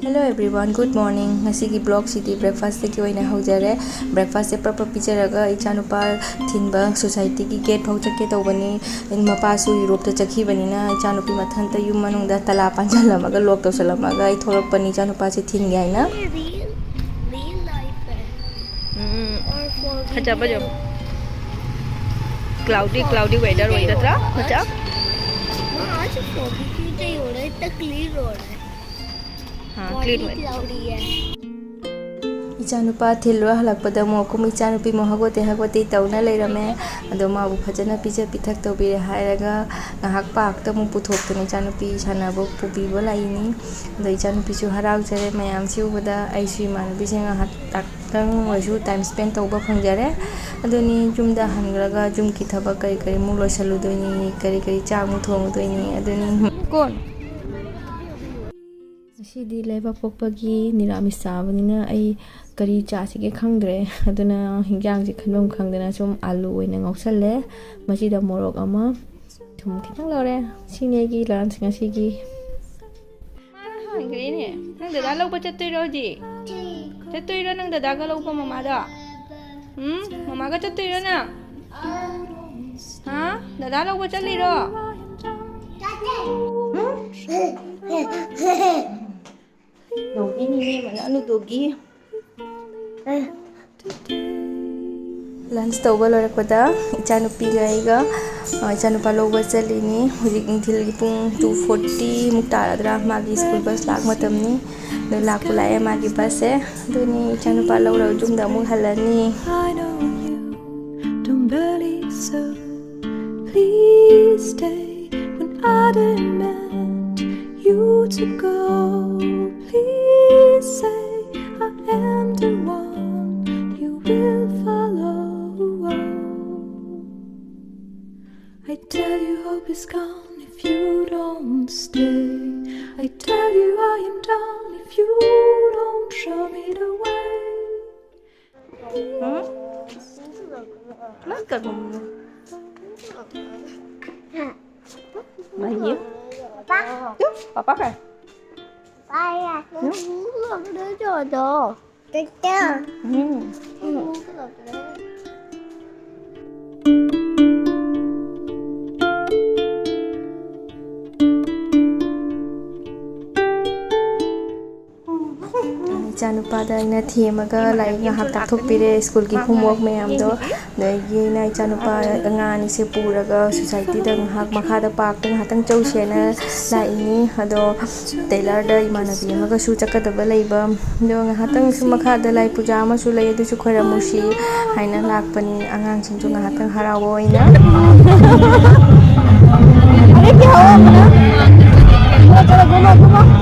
Hello everyone, good morning. Ngasigi blog city breakfast ki oina haujare. Breakfast se proper picharaga ichanupa thinba society ki gate phau chakke tawbani. In mapa su Europe ta chakhi banina ichanupi mathanta yum manungda tala panjalamaga lock tawsalamaga I thorok pani ichanupa se thin gaina. Real life or for Khajaba video. jam. Cloudy weather hoida tra. Macha. आज foggy नहीं हो रहा है, इतना clear हो रहा है. हाँ, Clean clean cloudy है. इचानुपा थिलवा हलकपदा मोकुम इचानुपी मोहगोते हगोते तौना लेरमे अदो माबु फजना पिजे पिथक तौबिरे हायरगा नाहक पाकता मु पुथोक्तने इचानुपी सानाबो पुबीबो लाइनी अदो इचानुपीसु हराउजरे मयाम सिउबदा आइसु इमानुबीसे ngahak taktang moisu time spend tौबा फंगजरे अदोनी जुमदा हनग्रगा जुमकी थबा करी करी मु लोइसलुदोइनी करी करी चामु थोंगदोइनी अदोनी कोन सिदी लेबा पोकपगी निरामिस चाबनिना आई करी चासिगे खंगद्रे अदुना हिंजांग जी खनम खंगदना सुम आलू ओइना ngौसले मसिदा मोरक अमा थुम खितंग लौरे सिनेगी लंच ngasiगी हांग्रेने नंग दादा लौबा चत्तोइरो जी चत्तोइरो नंग दादा गा लौबा ममादा ममागा चत्तोइरो ना हां दादा लौबा चलिरो Dogi ni mana anu dogi lunch tauba lorakpada ichanupi gaiga ichanupa loba chalini hujik inthil gi pung 2:40 muk taradra magi school bus lak matamni do lakku lae magi bus e duni ichanupa lawra jumda mu halani don't believe so please stay when I demand you to go please say I am the one you will follow I tell you hope is gone if you don't stay I tell you I am done if you don't show me the way Makan kamu Bayi Papa Yuk, papa kan? Papa, aku udah jodoh. इचानुपादा इना थेमगा like ngahak takthokpire school ki homework mayam do dagi na ichanupa angani se puraga society da ngahak makhada park da hatang chawsena laini ado tailor da imanabi amaga su chakadaba leiba do ngahatang su makhada lai puja ma su lei adu su khoramusi haina lakpani angang sing chu ngahatang harawo ina are kya ho apna chalo chalo घुमा